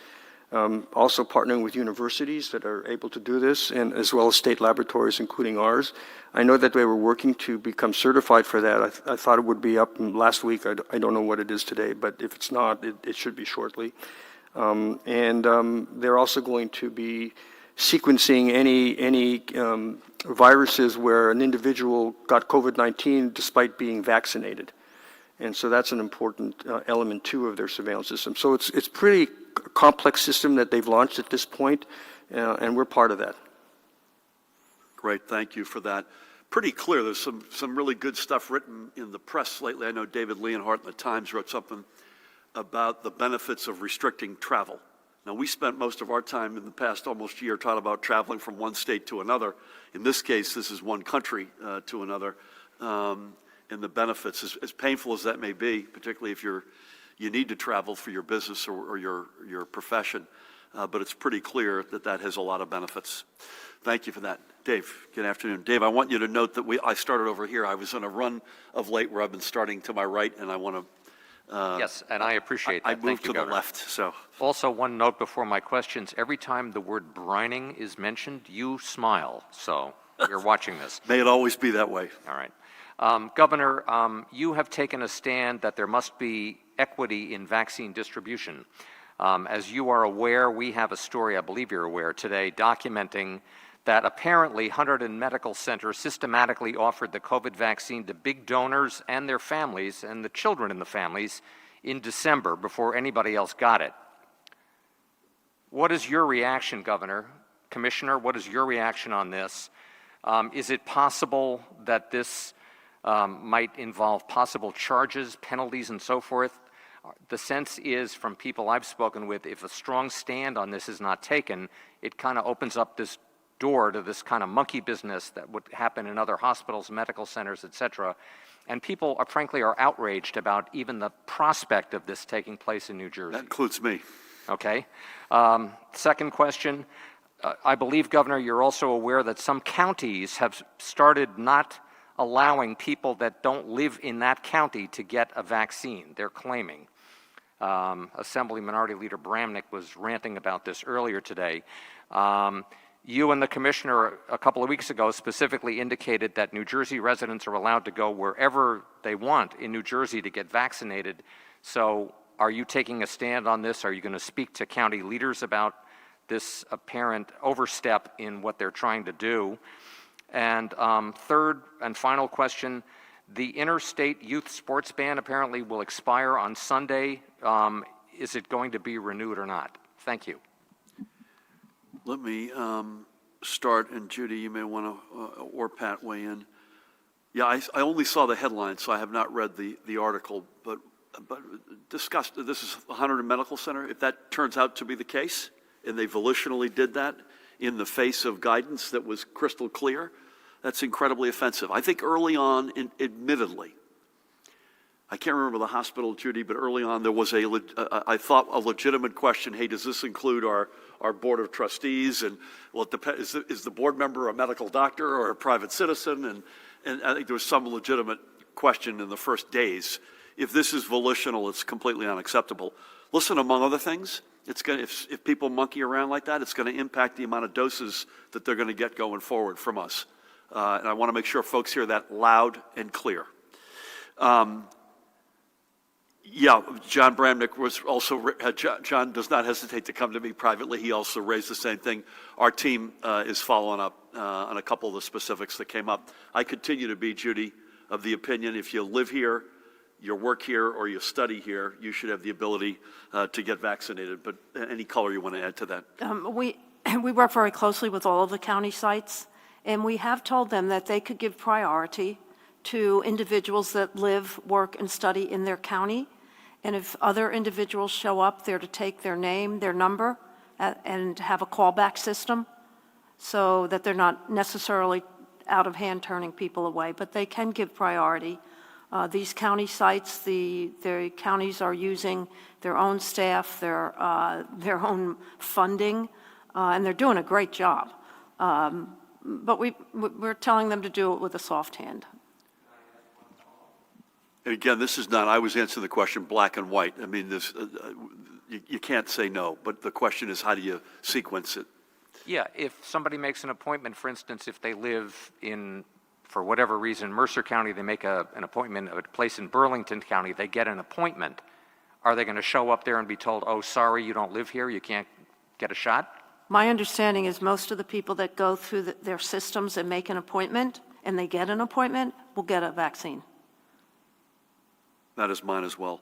Speaker 3: Also partnering with universities that are able to do this, and as well as state laboratories, including ours. I know that they were working to become certified for that. I thought it would be up last week. I don't know what it is today, but if it's not, it should be shortly. They're also going to be sequencing any viruses where an individual got COVID-19 despite being vaccinated. And so that's an important element, too, of their surveillance system. So it's pretty complex system that they've launched at this point, and we're part of that.
Speaker 1: Great, thank you for that. Pretty clear. There's some really good stuff written in the press lately. I know David Leonhardt in the Times wrote something about the benefits of restricting travel. Now, we spent most of our time in the past almost year talking about traveling from one state to another. In this case, this is one country to another. And the benefits, as painful as that may be, particularly if you need to travel for your business or your profession, but it's pretty clear that has a lot of benefits. Thank you for that. Dave, good afternoon. Dave, I want you to note that I started over here. I was on a run of late where I've been starting to my right, and I want to...
Speaker 6: yes, and I appreciate that.
Speaker 1: I moved to the left, so...
Speaker 6: Also, one note before my questions. Every time the word brining is mentioned, you smile, so you're watching this.
Speaker 1: May it always be that way.
Speaker 6: All right. Governor, you have taken a stand that there must be equity in vaccine distribution. As you are aware, we have a story, I believe you're aware, today documenting that apparently Hunterdon Medical Center systematically offered the COVID vaccine to big donors and their families and the children in the families in December before anybody else got it. What is your reaction, Governor? Commissioner, what is your reaction on this? Is it possible that this might involve possible charges, penalties, and so forth? The sense is, from people I've spoken with, if a strong stand on this is not taken, it kind of opens up this door to this kind of monkey business that would happen in other hospitals, medical centers, et cetera. And people are, frankly, are outraged about even the prospect of this taking place in New Jersey.
Speaker 1: That includes me.
Speaker 6: Okay. Second question. I believe, Governor, you're also aware that some counties have started not allowing people that don't live in that county to get a vaccine, they're claiming. Assembly Minority Leader Bramnick was ranting about this earlier today. You and the Commissioner a couple of weeks ago specifically indicated that New Jersey residents are allowed to go wherever they want in New Jersey to get vaccinated. So are you taking a stand on this? Are you going to speak to county leaders about this apparent overstep in what they're trying to do? And third and final question, the interstate youth sports ban apparently will expire on Sunday. Is it going to be renewed or not? Thank you.
Speaker 1: Let me start, and Judy, you may want to, or Pat, weigh in. Yeah, I only saw the headline, so I have not read the article, but discussed, this is the Hunterdon Medical Center. If that turns out to be the case, and they volitionally did that in the face of guidance that was crystal clear, that's incredibly offensive. I think early on, admittedly, I can't remember the hospital, Judy, but early on there was I thought a legitimate question, hey, does this include our board of trustees? And well, it depends, is the board member a medical doctor or a private citizen? And I think there was some legitimate question in the first days. If this is volitional, it's completely unacceptable. Listen, among other things, it's going if people monkey around like that, it's going to impact the amount of doses that they're going to get going forward from us. And I want to make sure folks hear that loud and clear. Yeah, John Bramnick was also, John does not hesitate to come to me privately. He also raised the same thing. Our team is following up on a couple of the specifics that came up. I continue to be, Judy, of the opinion if you live here, you work here, or you study here, you should have the ability to get vaccinated. But any color you want to add to that?
Speaker 2: We work very closely with all of the county sites, and we have told them that they could give priority to individuals that live, work, and study in their county. And if other individuals show up, they're to take their name, their number, and have a callback system so that they're not necessarily out of hand turning people away, but they can give priority. These county sites, the counties are using their own staff, their own funding, and they're doing a great job. But we're telling them to do it with a soft hand.
Speaker 1: And again, this is not, I was answering the question black and white. I mean, this, you can't say no, but the question is how do you sequence it?
Speaker 6: Yeah, if somebody makes an appointment, for instance, if they live in, for whatever reason, Mercer County, they make an appointment at a place in Burlington County, they get an appointment. Are they going to show up there and be told, oh, sorry, you don't live here, you can't get a shot?
Speaker 2: My understanding is most of the people that go through their systems and make an appointment, and they get an appointment, will get a vaccine.
Speaker 1: That is mine as well.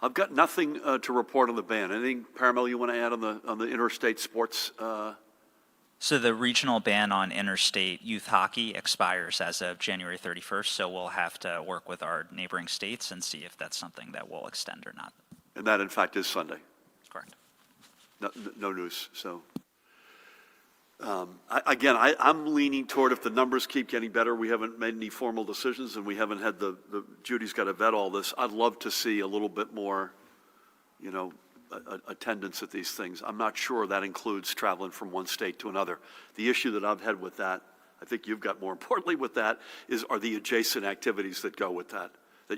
Speaker 1: I've got nothing to report on the ban. Anything, Paramel, you want to add on the interstate sports?
Speaker 7: So the regional ban on interstate youth hockey expires as of January 31st, so we'll have to work with our neighboring states and see if that's something that we'll extend or not.
Speaker 1: And that, in fact, is Sunday.
Speaker 7: Correct.
Speaker 1: No news, so. I'm leaning toward if the numbers keep getting better, we haven't made any formal decisions and we haven't had Judy's got to vet all this. I'd love to see a little bit more, attendance at these things. I'm not sure that includes traveling from one state to another. The issue that I've had with that, I think you've got more importantly with that, are the adjacent activities that go with that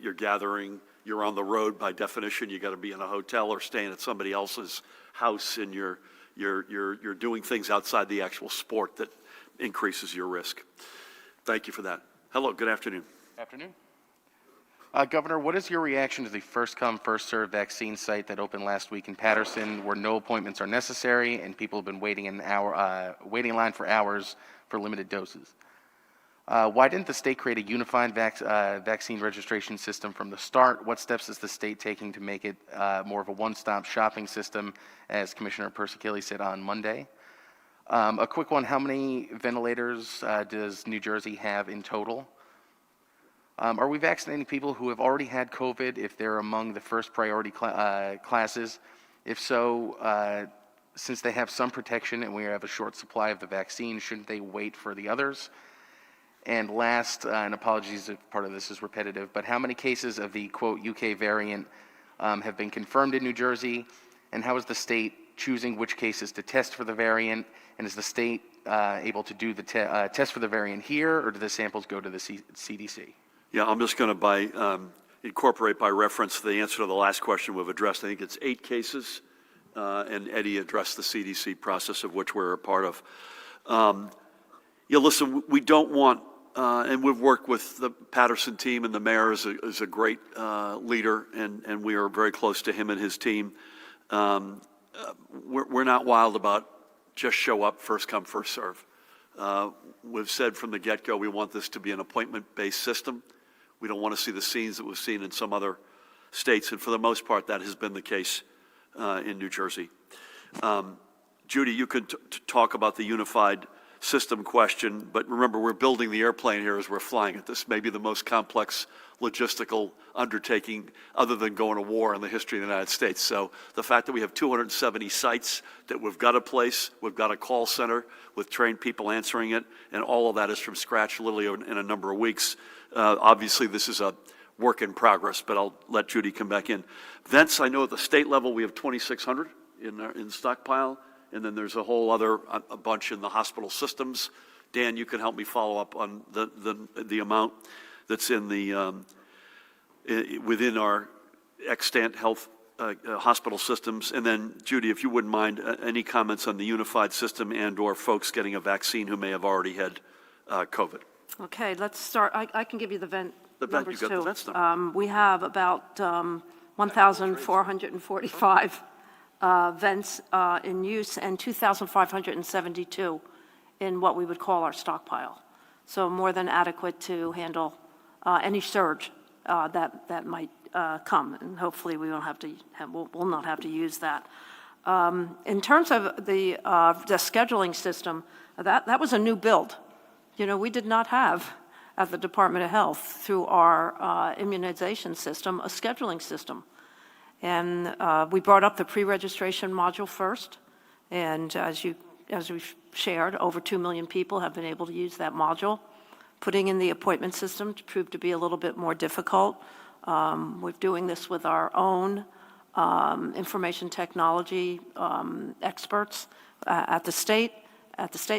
Speaker 1: you're gathering, you're on the road by definition, you got to be in a hotel or staying at somebody else's house and you're doing things outside the actual sport that increases your risk. Thank you for that. Hello, good afternoon.
Speaker 8: Afternoon. Governor, what is your reaction to the first-come, first-served vaccine site that opened last week in Patterson, where no appointments are necessary and people have been waiting in line for hours for limited doses? Why didn't the state create a unified vaccine registration system from the start? What steps is the state taking to make it more of a one-stop shopping system, as Commissioner Persichelli said on Monday? A quick one, how many ventilators does New Jersey have in total? Are we vaccinating people who have already had COVID if they're among the first priority classes? If so, since they have some protection and we have a short supply of the vaccine, shouldn't they wait for the others? And last, and apologies if part of this is repetitive, but how many cases of the, quote, UK variant have been confirmed in New Jersey? And how is the state choosing which cases to test for the variant? And is the state able to do the test for the variant here, or do the samples go to the CDC?
Speaker 1: Yeah, I'm just going to incorporate by reference the answer to the last question we've addressed. I think it's 8 cases, and Eddie addressed the CDC process of which we're a part of. Listen, we don't want, and we've worked with the Patterson team, and the mayor is a great leader, and we are very close to him and his team. We're not wild about just show up, first come, first serve. We've said from the get-go we want this to be an appointment-based system. We don't want to see the scenes that we've seen in some other states, and for the most part that has been the case in New Jersey. Judy, you could talk about the unified system question, but remember, we're building the airplane here as we're flying it. This may be the most complex logistical undertaking other than going to war in the history of the United States. So the fact that we have 270 sites, that we've got a place, we've got a call center with trained people answering it, and all of that is from scratch literally in a number of weeks. Obviously, this is a work in progress, but I'll let Judy come back in. Vents, I know at the state level we have 2,600 in stockpile. And then there's a whole other a bunch in the hospital systems. Dan, you can help me follow up on the amount that's in the within our extant health hospital systems. And then Judy, if you wouldn't mind, any comments on the unified system and/or folks getting a vaccine who may have already had COVID.
Speaker 2: Okay, let's start. I can give you the vent numbers
Speaker 1: you got
Speaker 2: too.
Speaker 1: the vents number.
Speaker 2: We have about 1,445 vents in use and 2,572 in what we would call our stockpile. So more than adequate to handle any surge that might come, and hopefully we won't have to we'll not have to use that. In terms of the scheduling system, that was a new build. You know, we did not have at the Department of Health through our immunization system a scheduling system, and we brought up the pre-registration module first, and as we've shared, over 2 million people have been able to use that module. Putting in the appointment system proved to be a little bit more difficult. We're doing this with our own information technology experts at the state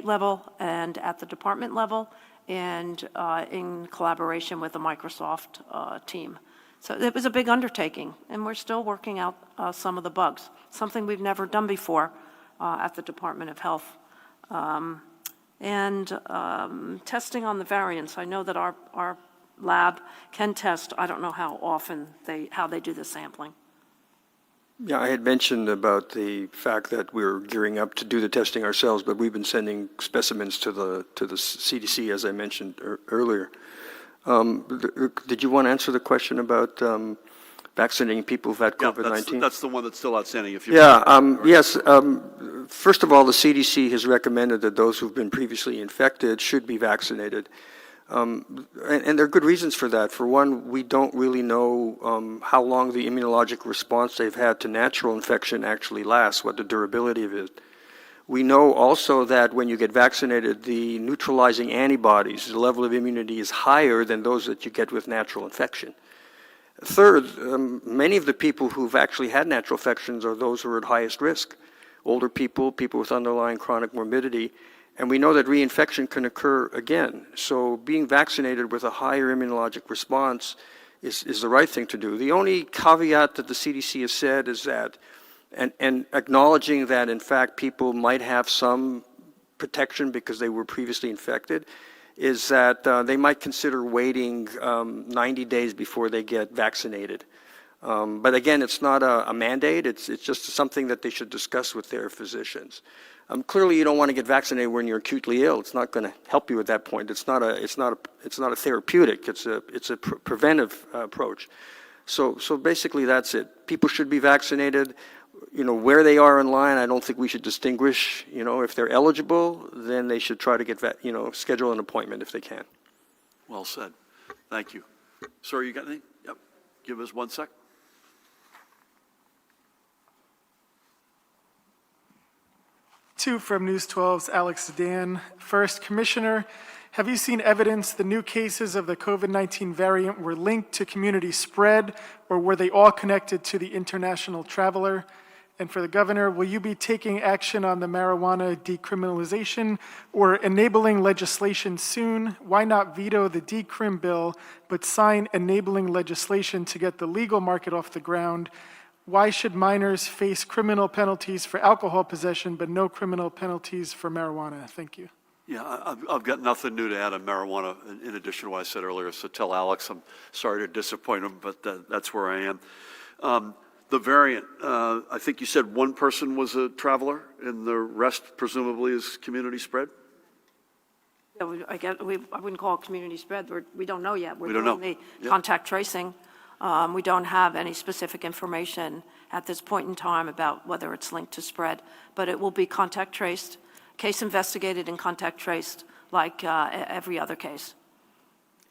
Speaker 2: level and at the department level, and in collaboration with the Microsoft team. So it was a big undertaking, and we're still working out some of the bugs, something we've never done before at the Department of Health. Testing on the variants. I know that our lab can test. I don't know how often how they do the sampling.
Speaker 3: Yeah, I had mentioned about the fact that we're gearing up to do the testing ourselves, but we've been sending specimens to the CDC, as I mentioned earlier. Did you want to answer the question about vaccinating people who've had COVID-19?
Speaker 1: Yeah, that's the one that's still outstanding. If you
Speaker 3: Yes. First of all, the CDC has recommended that those who've been previously infected should be vaccinated. And there are good reasons for that. For one, we don't really know how long the immunologic response they've had to natural infection actually lasts, what the durability of it. We know also that when you get vaccinated, the neutralizing antibodies, the level of immunity is higher than those that you get with natural infection. Third, many of the people who've actually had natural infections are those who are at highest risk. Older people, people with underlying chronic morbidity, and we know that reinfection can occur again. So being vaccinated with a higher immunologic response is the right thing to do. The only caveat that the CDC has said is that, and acknowledging that in fact people might have some protection because they were previously infected, is that they might consider waiting 90 days before they get vaccinated. But again, it's not a mandate. It's just something that they should discuss with their physicians. Clearly, you don't want to get vaccinated when you're acutely ill. It's not going to help you at that point. It's not a therapeutic. It's a preventive approach. So basically, that's it. People should be vaccinated. You know, where they are in line, I don't think we should distinguish. You know, if they're eligible, then they should try to get schedule an appointment if they can.
Speaker 1: Well said. Thank you. Sir, you got anything? Yep. Give us 1 sec.
Speaker 9: Two from News 12's Alex Dan. First, Commissioner, have you seen evidence the new cases of the COVID-19 variant were linked to community spread, or were they all connected to the international traveler? And for the Governor, will you be taking action on the marijuana decriminalization or enabling legislation soon? Why not veto the decrim bill, but sign enabling legislation to get the legal market off the ground? Why should minors face criminal penalties for alcohol possession, but no criminal penalties for marijuana? Thank you.
Speaker 1: Yeah, I've got nothing new to add on marijuana in addition to what I said earlier. So tell Alex I'm sorry to disappoint him, but that's where I am. The variant, I think you said one person was a traveler and the rest presumably is community spread?
Speaker 2: I wouldn't call it community spread. We don't know yet.
Speaker 1: We don't know.
Speaker 2: Doing the contact tracing. We don't have any specific information at this point in time about whether it's linked to spread, but it will be contact traced, case investigated and contact traced like every other case.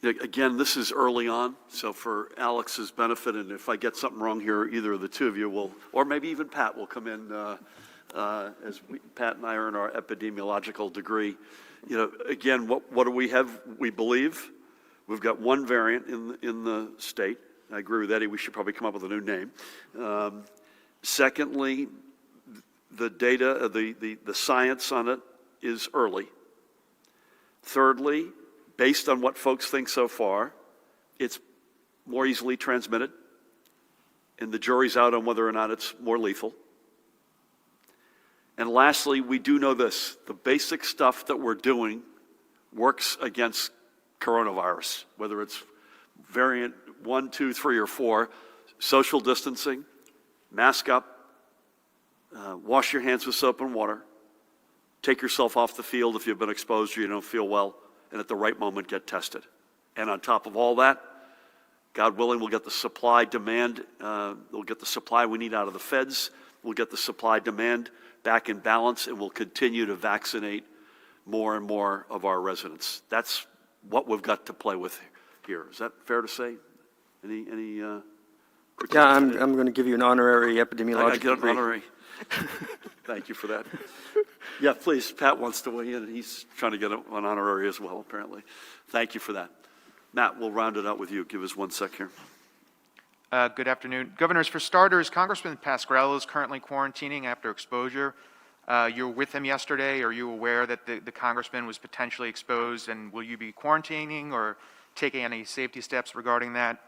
Speaker 1: Again, this is early on, so for Alex's benefit, and if I get something wrong here, either of the two of you will, or maybe even Pat will come in, Pat and I are in our epidemiological degree. You know, again, what do we have? We believe we've got one variant in the state. I agree with Eddie, we should probably come up with a new name. Secondly, the data, the science on it is early. Thirdly, based on what folks think so far, it's more easily transmitted, and the jury's out on whether or not it's more lethal. And lastly, we do know this, the basic stuff that we're doing works against coronavirus, whether it's variant 1, 2, 3, or 4, social distancing, mask up, wash your hands with soap and water, take yourself off the field if you've been exposed or you don't feel well, and at the right moment get tested. And on top of all that, God willing, we'll get the supply demand, we'll get the supply we need out of the feds, we'll get the supply demand back in balance, and we'll continue to vaccinate more and more of our residents. That's what we've got to play with here. Is that fair to say? Any critiques?
Speaker 3: Yeah, I'm going to give you an honorary epidemiologic
Speaker 1: I get an
Speaker 3: degree.
Speaker 1: honorary. Thank you for that. Yeah, please, Pat wants to weigh in, and he's trying to get an honorary as well, apparently. Thank you for that. Matt, we'll round it out with you. Give us 1 sec here.
Speaker 10: Good afternoon. Governors, for starters, Congressman Pascrell is currently quarantining after exposure. You were with him yesterday. Are you aware that the congressman was potentially exposed, and will you be quarantining or taking any safety steps regarding that?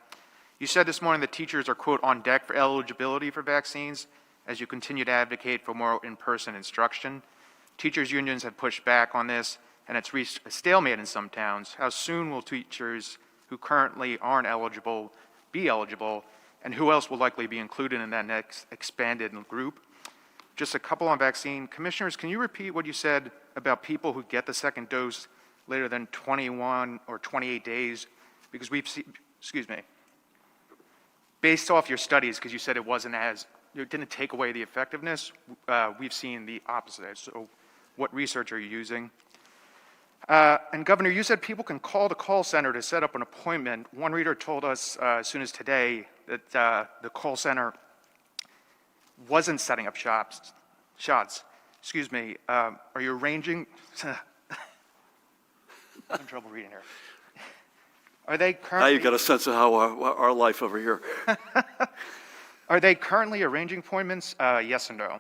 Speaker 10: You said this morning that teachers are, quote, on deck for eligibility for vaccines as you continue to advocate for more in-person instruction. Teachers' unions have pushed back on this, and it's reached a stalemate in some towns. How soon will teachers who currently aren't eligible be eligible, and who else will likely be included in that next expanded group? Just a couple on vaccine. Commissioners, can you repeat what you said about people who get the second dose later than 21 or 28 days? Because we've seen, based off your studies, because you said it didn't take away the effectiveness, we've seen the opposite. So what research are you using? And Governor, you said people can call the call center to set up an appointment. One reader told us as soon as today that the call center wasn't setting up shots. Are you arranging? I'm having trouble reading here. Are they currently?
Speaker 1: Now you've got a sense of how our life over here.
Speaker 10: Are they currently arranging appointments? Yes and no.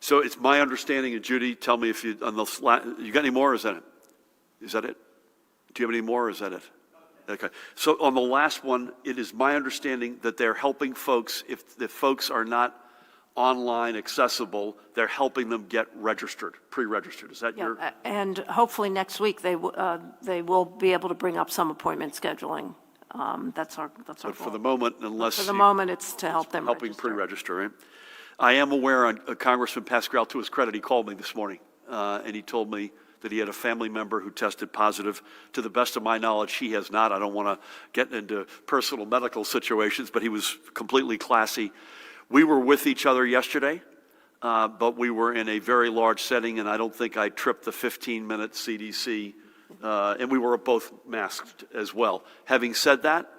Speaker 1: So it's my understanding, and Judy, tell me if you got any more, or is that it? Is that it? Do you have any more, or is that it? Okay. So on the last one, it is my understanding that they're helping folks, if the folks are not online accessible, they're helping them get registered, pre-registered. Is that your?
Speaker 2: And hopefully next week they will be able to bring up some appointment scheduling. That's our
Speaker 1: But
Speaker 2: goal.
Speaker 1: for the moment, unless.
Speaker 2: For the moment, it's to help them
Speaker 1: helping
Speaker 2: register.
Speaker 1: pre-register, right? I am aware, Congressman Pascrell, to his credit, he called me this morning, and he told me that he had a family member who tested positive. To the best of my knowledge, he has not. I don't want to get into personal medical situations, but he was completely classy. We were with each other yesterday, but we were in a very large setting, and I don't think I tripped the 15-minute CDC, and we were both masked as well. Having said that,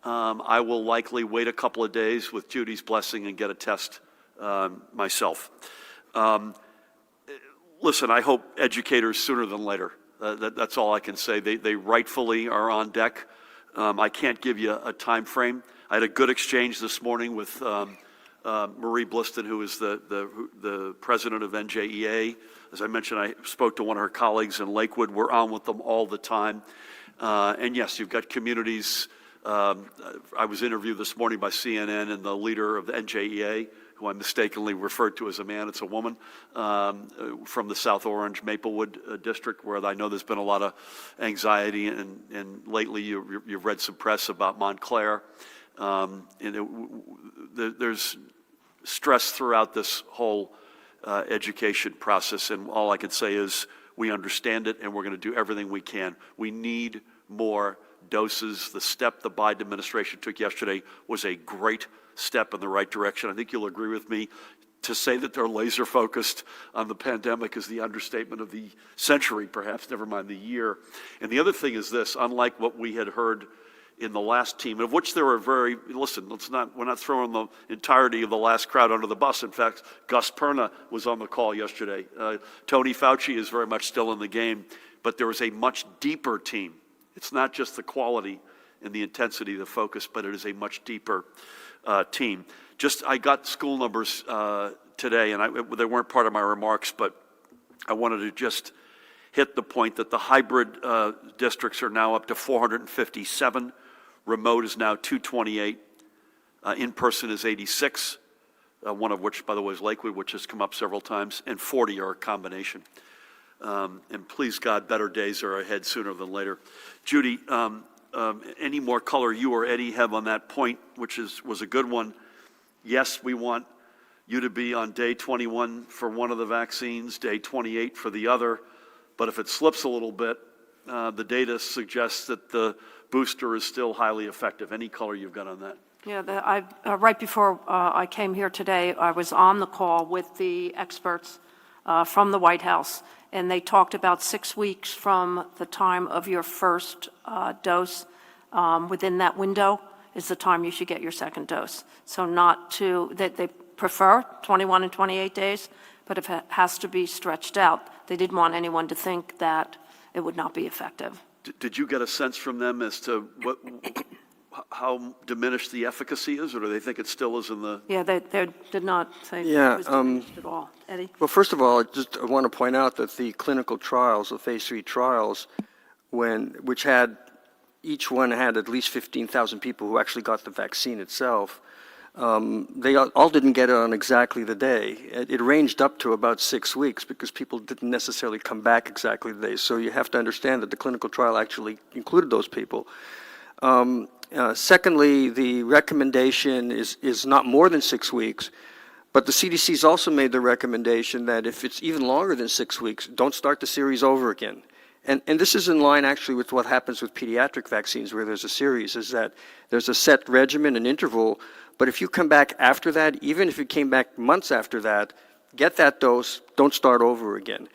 Speaker 1: I will likely wait a couple of days with Judy's blessing and get a test myself. Listen, I hope educators sooner than later. That's all I can say. They rightfully are on deck. I can't give you a time frame. I had a good exchange this morning with Marie Bliston, who is the president of NJEA. As I mentioned, I spoke to one of her colleagues in Lakewood. We're on with them all the time. And yes, you've got communities. I was interviewed this morning by CNN, and the leader of the NJEA, who I mistakenly referred to as a man, it's a woman, from the South Orange Maplewood district, where I know there's been a lot of anxiety, and lately you've read some press about Montclair. There's stress throughout this whole education process, and all I can say is we understand it, and we're going to do everything we can. We need more doses. The step the Biden administration took yesterday was a great step in the right direction. I think you'll agree with me. To say that they're laser focused on the pandemic is the understatement of the century, perhaps, never mind the year. And the other thing is this, unlike what we had heard in the last team, of which there were we're not throwing the entirety of the last crowd under the bus. In fact, Gus Perna was on the call yesterday. Tony Fauci is very much still in the game, but there was a much deeper team. It's not just the quality and the intensity, the focus, but it is a much deeper team. I got school numbers today, and they weren't part of my remarks, but I wanted to just hit the point that the hybrid districts are now up to 457. Remote is now 228. In-person is 86, one of which, by the way, is Lakewood, which has come up several times, and 40 are a combination. And please God, better days are ahead sooner than later. Judy, any more color you or Eddie have on that point, which was a good one. Yes, we want you to be on day 21 for one of the vaccines, day 28 for the other, but if it slips a little bit, the data suggests that the booster is still highly effective. Any color you've got on that?
Speaker 2: Yeah, right before I came here today, I was on the call with the experts from the White House, and they talked about 6 weeks from the time of your first dose. Within that window is the time you should get your second dose. So they prefer 21 and 28 days, but if it has to be stretched out, they didn't want anyone to think that it would not be effective.
Speaker 1: Did you get a sense from them as to how diminished the efficacy is, or do they think it still is in the...
Speaker 2: Yeah, they did not say
Speaker 3: Yeah,
Speaker 2: it was diminished at all. Eddie?
Speaker 3: Well, first of all, I want to point out that the clinical trials, the phase 3 trials, which had each one had at least 15,000 people who actually got the vaccine itself, they all didn't get it on exactly the day. It ranged up to about 6 weeks because people didn't necessarily come back exactly the day. So you have to understand that the clinical trial actually included those people. Secondly, the recommendation is not more than 6 weeks, but the CDC's also made the recommendation that if it's even longer than 6 weeks, don't start the series over again. And this is in line actually with what happens with pediatric vaccines where there's a series, is that there's a set regimen and interval, but if you come back after that, even if you came back months after that, get that dose, don't start over again.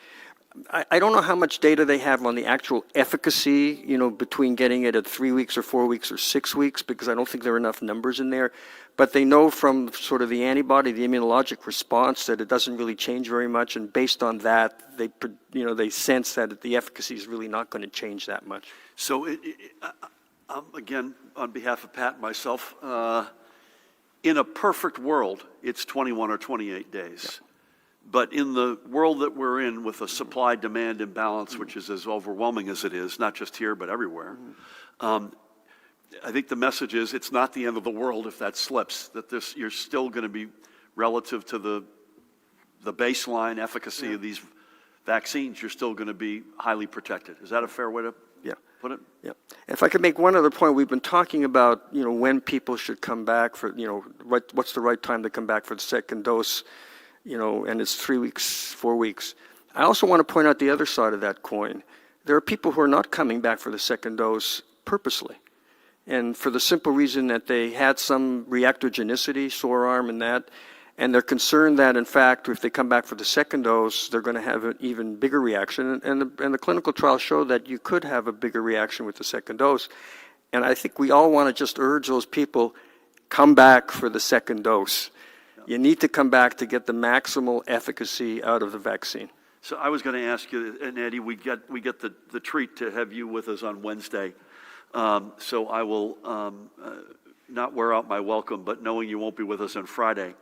Speaker 3: I don't know how much data they have on the actual efficacy, between getting it at 3 weeks or 4 weeks or 6 weeks, because I don't think there are enough numbers in there. But they know from sort of the antibody, the immunologic response, that it doesn't really change very much. And based on that, they sense that the efficacy is really not going to change that much.
Speaker 1: So, again, on behalf of Pat and myself, in a perfect world, it's 21 or 28 days. Yeah. But in the world that we're in with a supply-demand imbalance, which is as overwhelming as it is, not just here but everywhere, I think the message is it's not the end of the world if that slips, that you're still going to be relative to the baseline efficacy of these vaccines, you're still going to be highly protected. Is that a fair way to put it?
Speaker 3: Yeah. If I could make one other point, we've been talking about, when people should come back for, what's the right time to come back for the second dose, and it's 3 weeks, 4 weeks. I also want to point out the other side of that coin. There are people who are not coming back for the second dose purposely. And for the simple reason that they had some reactogenicity, sore arm and that, and they're concerned that, in fact, if they come back for the second dose, they're going to have an even bigger reaction. And the clinical trials show that you could have a bigger reaction with the second dose. And I think we all want to just urge those people, come back for the second dose. You need to come back to get the maximal efficacy out of the vaccine.
Speaker 1: So I was going to ask you, and Eddie, we get the treat to have you with us on Wednesday. So I will not wear out my welcome, but knowing you won't be with us on Friday.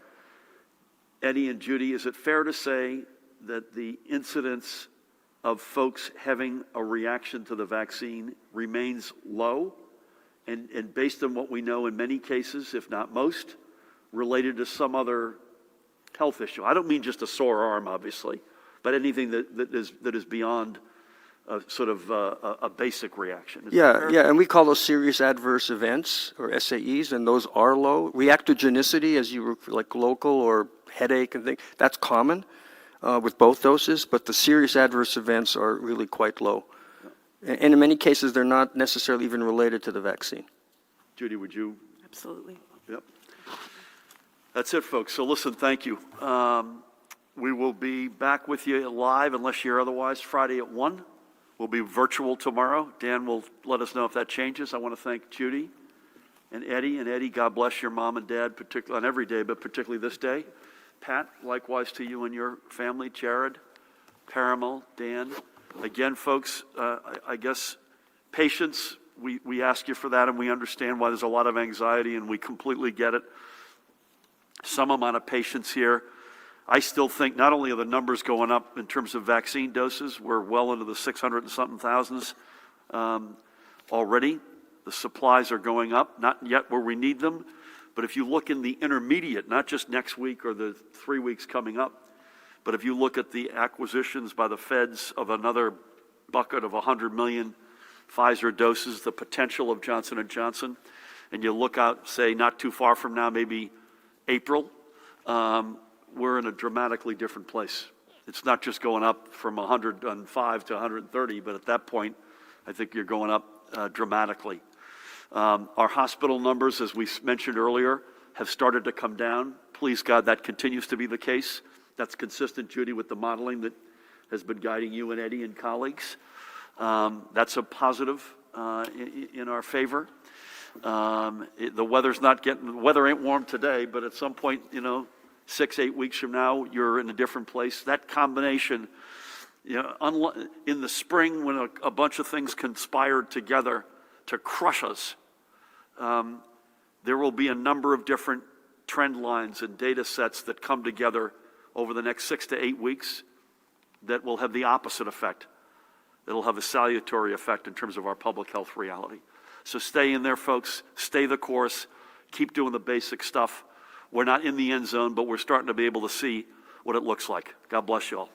Speaker 1: Eddie and Judy, is it fair to say that the incidence of folks having a reaction to the vaccine remains low? And based on what we know, in many cases, if not most, related to some other health issue? I don't mean just a sore arm, obviously, but anything that is beyond sort of a basic reaction.
Speaker 3: Yeah, and we call those serious adverse events, or SAEs, and those are low. Reactogenicity, as you were like local or headache and things, that's common with both doses, but the serious adverse events are really quite low. And in many cases, they're not necessarily even related to the vaccine.
Speaker 1: Judy, would you?
Speaker 2: Absolutely.
Speaker 1: Yep. That's it, folks. So listen, thank you. We will be back with you live, unless you're otherwise, Friday at 1. We'll be virtual tomorrow. Dan will let us know if that changes. I want to thank Judy and Eddie. And Eddie, God bless your mom and dad, particularly on every day, but particularly this day. Pat, likewise to you and your family. Jared, Parimal, Dan. Again, folks, I guess patience, we ask you for that, and we understand why there's a lot of anxiety, and we completely get it. Some amount of patience here. I still think not only are the numbers going up in terms of vaccine doses, we're well into the 600 and something thousands already. The supplies are going up, not yet where we need them. But if you look in the intermediate, not just next week or the 3 weeks coming up, but if you look at the acquisitions by the feds of another bucket of 100 million Pfizer doses, the potential of Johnson & Johnson, and you look out, say, not too far from now, maybe April, we're in a dramatically different place. It's not just going up from 105 to 130, but at that point, I think you're going up dramatically. Our hospital numbers, as we mentioned earlier, have started to come down. Please God, that continues to be the case. That's consistent, Judy, with the modeling that has been guiding you and Eddie and colleagues. That's a positive in our favor. The weather ain't warm today, but at some point, 6-8 weeks from now, you're in a different place. That combination, in the spring when a bunch of things conspired together to crush us, there will be a number of different trend lines and data sets that come together over the next 6 to 8 weeks that will have the opposite effect. It'll have a salutary effect in terms of our public health reality. So stay in there, folks. Stay the course. Keep doing the basic stuff. We're not in the end zone, but we're starting to be able to see what it looks like. God bless you all.